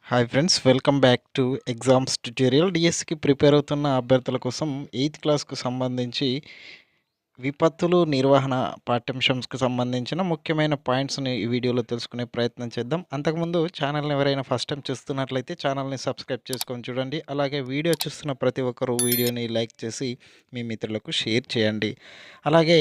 Hi friends, welcome back to exams tutorial. డిఎస్సికి prepare అవుతున్న అభ్యర్థుల కోసం ఎయిత్ క్లాస్కు సంబంధించి విపత్తులు నిర్వహణ పాఠ్యాంశంకి సంబంధించిన ముఖ్యమైన పాయింట్స్ని ఈ వీడియోలో తెలుసుకునే ప్రయత్నం చేద్దాం. అంతకుముందు ఛానల్ని ఎవరైనా ఫస్ట్ టైం చూస్తున్నట్లయితే ఛానల్ని సబ్స్క్రైబ్ చేసుకొని చూడండి. అలాగే వీడియో చూస్తున్న ప్రతి ఒక్కరూ వీడియోని లైక్ చేసి మీ మిత్రులకు షేర్ చేయండి. అలాగే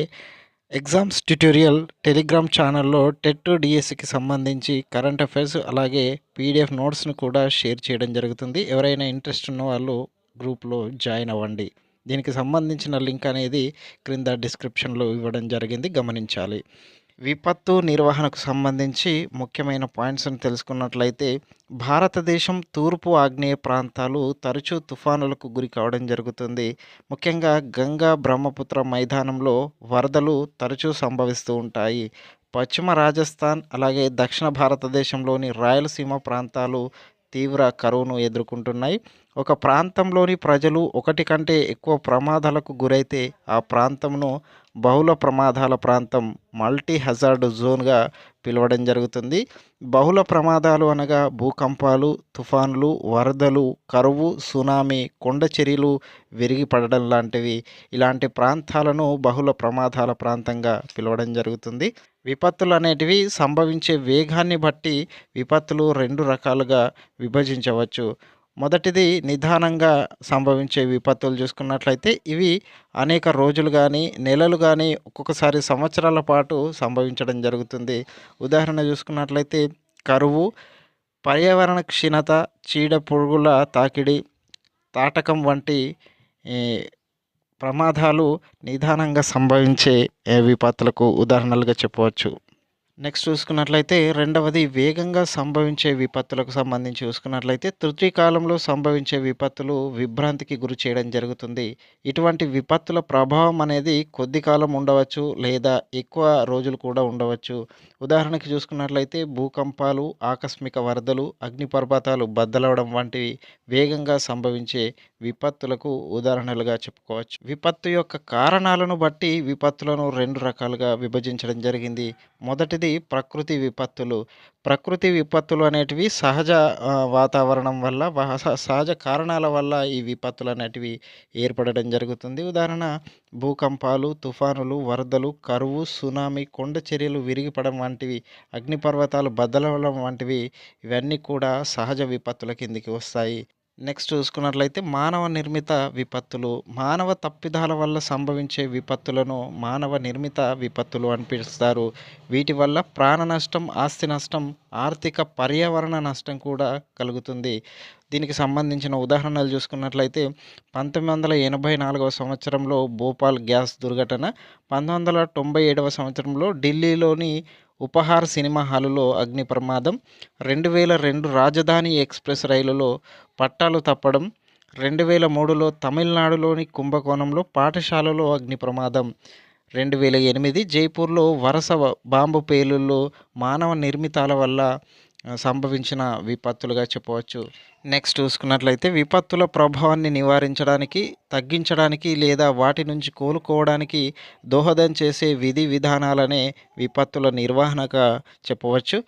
ఎగ్జామ్స్ ట్యుటోరియల్ టెలిగ్రామ్ ఛానల్లో టెట్ డిఎస్సికి సంబంధించి కరెంట్ అఫైర్స్ అలాగే పీడిఎఫ్ నోట్స్ను కూడా షేర్ చేయడం జరుగుతుంది. ఎవరైనా ఇంట్రెస్ట్ ఉన్న వాళ్ళు గ్రూప్లో జాయిన్ అవ్వండి. దీనికి సంబంధించిన లింక్ అనేది క్రింద డిస్క్రిప్షన్లో ఇవ్వడం జరిగింది, గమనించాలి. విపత్తు నిర్వహణకు సంబంధించి ముఖ్యమైన పాయింట్స్ని తెలుసుకున్నట్లయితే భారతదేశం తూర్పు ఆగ్నేయ ప్రాంతాలు తరచూ తుఫానులకు గురి కావడం జరుగుతుంది. ముఖ్యంగా గంగా బ్రహ్మపుత్ర మైదానంలో వరదలు తరచూ సంభవిస్తూ ఉంటాయి. పశ్చిమ రాజస్థాన్ అలాగే దక్షిణ భారతదేశంలోని రాయలసీమ ప్రాంతాలు తీవ్ర కరువును ఎదుర్కొంటున్నాయి. ఒక ప్రాంతంలోని ప్రజలు ఒకటి కంటే ఎక్కువ ప్రమాదాలకు గురైతే ఆ ప్రాంతంను బహుళ ప్రమాదాల ప్రాంతం మల్టీ హజార్డ్ జోన్గా పిలవడం జరుగుతుంది. బహుళ ప్రమాదాలు అనగా భూకంపాలు, తుఫాన్లు, వరదలు, కరువు, సునామీ, కొండ చర్యలు విరిగిపడడం లాంటివి. ఇలాంటి ప్రాంతాలను బహుళ ప్రమాదాల ప్రాంతంగా పిలవడం జరుగుతుంది. విపత్తులు అనేటివి సంభవించే వేగాన్ని బట్టి విపత్తులు రెండు రకాలుగా విభజించవచ్చు. మొదటిది నిదానంగా సంభవించే విపత్తులు చూసుకున్నట్లయితే ఇవి అనేక రోజులు కానీ నెలలు కానీ ఒక్కొక్కసారి సంవత్సరాల పాటు సంభవించడం జరుగుతుంది. ఉదాహరణ చూసుకున్నట్లయితే కరువు, పర్యావరణ క్షీణత, చీడ పురుగుల తాకిడి, తాటకం వంటి ఈ ప్రమాదాలు నిదానంగా సంభవించే విపత్తులకు ఉదాహరణలుగా చెప్పవచ్చు. నెక్స్ట్ చూసుకున్నట్లయితే రెండవది వేగంగా సంభవించే విపత్తులకు సంబంధించి చూసుకున్నట్లయితే తృతీయకాలంలో సంభవించే విపత్తులు విభ్రాంతికి గురి చేయడం జరుగుతుంది. ఇటువంటి విపత్తుల ప్రభావం అనేది కొద్ది కాలం ఉండవచ్చు లేదా ఎక్కువ రోజులు కూడా ఉండవచ్చు. ఉదాహరణకి చూసుకున్నట్లయితే భూకంపాలు, ఆకస్మిక వరదలు, అగ్నిపర్వతాలు బద్దలవడం వంటివి వేగంగా సంభవించే విపత్తులకు ఉదాహరణలుగా చెప్పుకోవచ్చు. విపత్తు యొక్క కారణాలను బట్టి విపత్తులను రెండు రకాలుగా విభజించడం జరిగింది. మొదటిది ప్రకృతి విపత్తులు. ప్రకృతి విపత్తులు అనేటివి సహజ వాతావరణం వల్ల సహజ కారణాల వల్ల ఈ విపత్తులు అనేటివి ఏర్పడడం జరుగుతుంది. ఉదాహరణ భూకంపాలు, తుఫానులు, వరదలు, కరువు, సునామీ, కొండ చర్యలు విరిగిపడడం వంటివి, అగ్నిపర్వతాలు బద్దలవడం వంటివి, ఇవన్నీ కూడా సహజ విపత్తుల కిందికి వస్తాయి. నెక్స్ట్ చూసుకున్నట్లయితే మానవ నిర్మిత విపత్తులు. మానవ తప్పిదాల వల్ల సంభవించే విపత్తులను మానవ నిర్మిత విపత్తులు అని పిలుస్తారు. వీటి వల్ల ప్రాణ నష్టం, ఆస్తి నష్టం, ఆర్థిక పర్యావరణ నష్టం కూడా కలుగుతుంది. దీనికి సంబంధించిన ఉదాహరణలు చూసుకున్నట్లయితే 1984 సంవత్సరంలో భోపాల్ గ్యాస్ దుర్ఘటన, 1997 సంవత్సరంలో ఢిల్లీలోని ఉపహార్ సినిమా హాలులో అగ్ని ప్రమాదం, 2002 రాజధాని ఎక్స్ప్రెస్ రైలులో పట్టాలు తప్పడం, 2003లో తమిళనాడులోని కుంభకోణంలో పాఠశాలలో అగ్ని ప్రమాదం, 2008 జైపూర్లో వరుస బాంబు పేలుళ్ళు మానవ నిర్మితాల వల్ల సంభవించిన విపత్తులుగా చెప్పవచ్చు. నెక్స్ట్ చూసుకున్నట్లయితే విపత్తుల ప్రభావాన్ని నివారించడానికి, తగ్గించడానికి లేదా వాటి నుంచి కోలుకోవడానికి దోహదం చేసే విధి విధానాలనే విపత్తుల నిర్వహణగా చెప్పవచ్చు.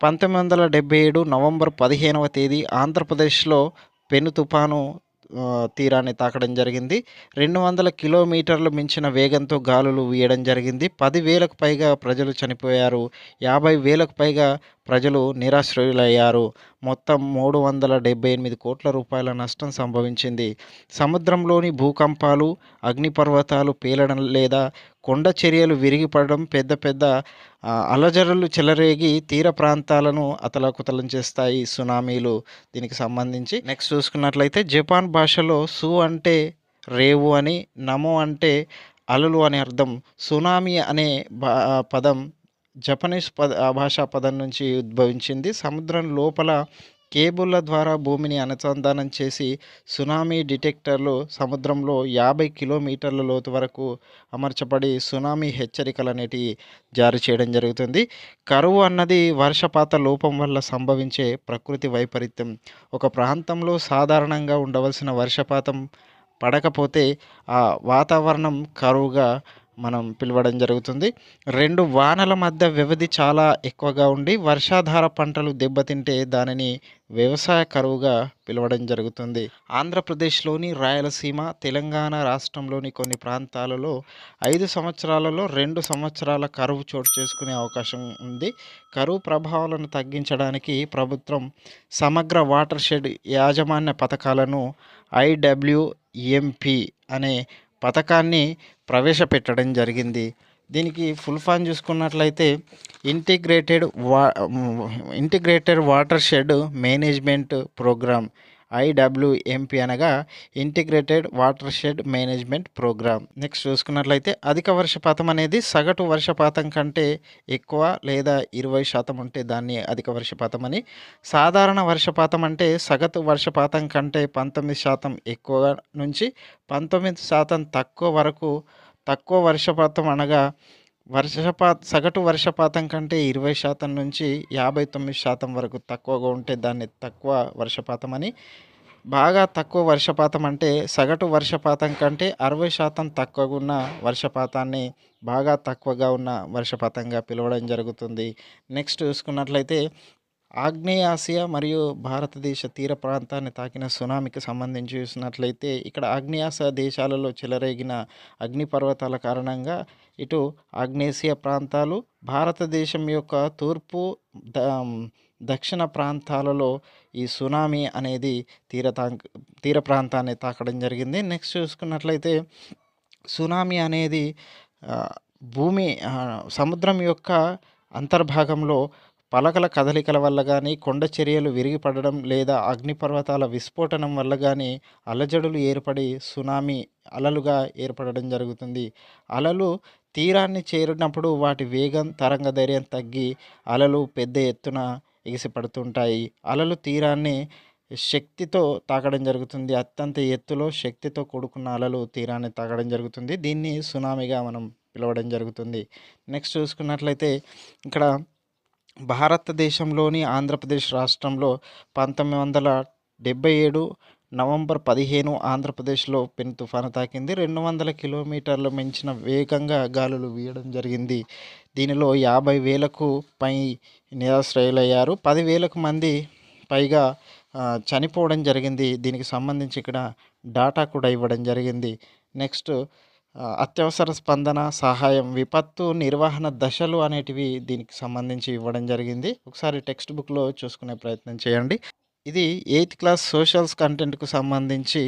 1977 నవంబర్ 15వ తేదీ ఆంధ్రప్రదేశ్లో పెను తుఫాను తీరాన్ని తాకడం జరిగింది. 200 కిలోమీటర్లు మించిన వేగంతో గాలులు వీయడం జరిగింది. 10,000కు పైగా ప్రజలు చనిపోయారు. 50,000కు పైగా ప్రజలు నిరాశ్రయులయ్యారు. మొత్తం 378 కోట్ల రూపాయల నష్టం సంభవించింది. సముద్రంలోని భూకంపాలు, అగ్నిపర్వతాలు పేలడం లేదా కొండ చర్యలు విరిగిపడడం, పెద్ద పెద్ద అలజడులు చెలరేగి తీర ప్రాంతాలను అతలాకుతలం చేస్తాయి సునామీలు. దీనికి సంబంధించి నెక్స్ట్ చూసుకున్నట్లయితే జపాన్ భాషలో సు అంటే రేవు అని, నమో అంటే అలలు అని అర్థం. సునామీ అనే పదం జపనీస్ భాషా పదం నుంచి ఉద్భవించింది. సముద్రం లోపల కేబుల్ల ద్వారా భూమిని అనుసంధానం చేసి సునామీ డిటెక్టర్లు సముద్రంలో 50 కిలోమీటర్ల లోతు వరకు అమర్చబడి సునామీ హెచ్చరికలు అనేటివి జారీ చేయడం జరుగుతుంది. కరువు అన్నది వర్షపాత లోపం వల్ల సంభవించే ప్రకృతి వైపరీత్యం. ఒక ప్రాంతంలో సాధారణంగా ఉండవలసిన వర్షపాతం పడకపోతే ఆ వాతావరణం కరువుగా మనం పిలవడం జరుగుతుంది. 2 వానల మధ్య వ్యవధి చాలా ఎక్కువగా ఉండి వర్షాధార పంటలు దెబ్బతింటే దానిని వ్యవసాయ కరువుగా పిలవడం జరుగుతుంది. ఆంధ్రప్రదేశ్‌లోని రాయలసీమ, తెలంగాణ రాష్ట్రంలోని కొన్ని ప్రాంతాలలో 5 సంవత్సరాలలో 2 సంవత్సరాల కరువు చోటు చేసుకునే అవకాశం ఉంది. కరువు ప్రభావాలను తగ్గించడానికి ప్రభుత్వం సమగ్ర వాటర్ షెడ్ యాజమాన్య పథకాలను ఐడబ్ల్యూఎంపీ అనే పథకాన్ని ప్రవేశపెట్టడం జరిగింది. దీనికి ఫుల్ ఫామ్ చూసుకున్నట్లయితే ఇంటిగ్రేటెడ్ వా integrated watershed management programme, IWMP అనగా integrated watershed management programme. Next చూసుకున్నట్లయితే అధిక వర్షపాతం అనేది సగటు వర్షపాతం కంటే ఎక్కువ లేదా 20% ఉంటే దాన్ని అధిక వర్షపాతం అని, సాధారణ వర్షపాతం అంటే సగటు వర్షపాతం కంటే 19% ఎక్కువ నుంచి 19% తక్కువ వరకు. తక్కువ వర్షపాతం అనగా సగటు వర్షపాతం కంటే 20% నుంచి 59% వరకు తక్కువగా ఉంటే దాన్ని తక్కువ వర్షపాతం అని, బాగా తక్కువ వర్షపాతం అంటే సగటు వర్షపాతం కంటే 60% తక్కువగా ఉన్న వర్షపాతాన్ని బాగా తక్కువగా ఉన్న వర్షపాతంగా పిలవడం జరుగుతుంది. నెక్స్ట్ చూసుకున్నట్లయితే ఆగ్నేయ ఆసియా మరియు భారతదేశ తీర ప్రాంతాన్ని తాకిన సునామీకి సంబంధించి చూసినట్లయితే ఇక్కడ ఆగ్నేయాసియా దేశాలలో చెలరేగిన అగ్నిపర్వతాల కారణంగా ఇటు ఆగ్నేసియా ప్రాంతాలు, భారతదేశం యొక్క తూర్పు, ద దక్షిణ ప్రాంతాలలో ఈ సునామీ అనేది తీర ప్రాంతాన్ని తాకడం జరిగింది. నెక్స్ట్ చూసుకున్నట్లయితే సునామీ అనేది భూమి సముద్రం యొక్క అంతర్భాగంలో పలకల కదలికల వల్ల కానీ, కొండ చర్యలు విరిగిపడడం లేదా అగ్నిపర్వతాల విస్ఫోటనం వల్ల కానీ అలజడులు ఏర్పడి సునామీ అలలుగా ఏర్పడడం జరుగుతుంది. అలలు తీరాన్ని చేరినప్పుడు వాటి వేగం, తరంగ ధైర్యం తగ్గి అలలు పెద్ద ఎత్తున ఎగిసిపడుతుంటాయి. అలలు తీరాన్ని శక్తితో తాకడం జరుగుతుంది. అత్యంత ఎత్తులో శక్తితో కూడుకున్న అలలు తీరాన్ని తాకడం జరుగుతుంది. దీన్ని సునామీగా మనం పిలవడం జరుగుతుంది. నెక్స్ట్ చూసుకున్నట్లయితే ఇక్కడ భారతదేశంలోని ఆంధ్రప్రదేశ్ రాష్ట్రంలో 1977 నవంబర్ 15 ఆంధ్రప్రదేశ్లో పెను తుఫాను తాకింది. 200 కిలోమీటర్ల మించిన వేగంగా గాలులు వీయడం జరిగింది. దీనిలో 50,000కు పై నిరాశ్రయులయ్యారు. 10,000కు మంది పైగా చనిపోవడం జరిగింది. దీనికి సంబంధించి ఇక్కడ డాటా కూడా ఇవ్వడం జరిగింది. నెక్స్ట్ అత్యవసర స్పందన, సహాయం, విపత్తు నిర్వహణ దశలు అనేటివి దీనికి సంబంధించి ఇవ్వడం జరిగింది. ఒకసారి టెక్స్ట్ బుక్లో చూసుకునే ప్రయత్నం చేయండి. ఇది 8th క్లాస్ సోషల్స్ కంటెంట్‌కు సంబంధించి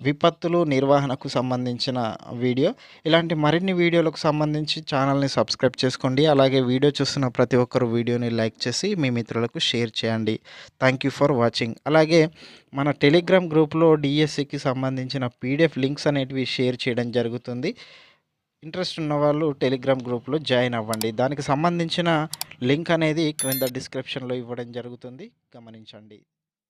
విపత్తులు నిర్వహణకు సంబంధించిన వీడియో. ఇలాంటి మరిన్ని వీడియోలకు సంబంధించి ఛానల్‌ని సబ్స్క్రైబ్ చేసుకోండి. అలాగే వీడియో చూస్తున్న ప్రతి ఒక్కరు వీడియోని లైక్ చేసి మీ మిత్రులకు షేర్ చేయండి. Thank you for watching. అలాగే మన టెలిగ్రామ్ గ్రూప్‌లో డిఎస్సికి సంబంధించిన పీడిఎఫ్ లింక్స్ అనేటివి షేర్ చేయడం జరుగుతుంది. ఇంట్రెస్ట్ ఉన్నవాళ్ళు టెలిగ్రామ్ గ్రూప్‌లో జాయిన్ అవ్వండి. దానికి సంబంధించిన లింక్ అనేది క్రింద డిస్క్రిప్షన్‌లో ఇవ్వడం జరుగుతుంది. గమనించండి.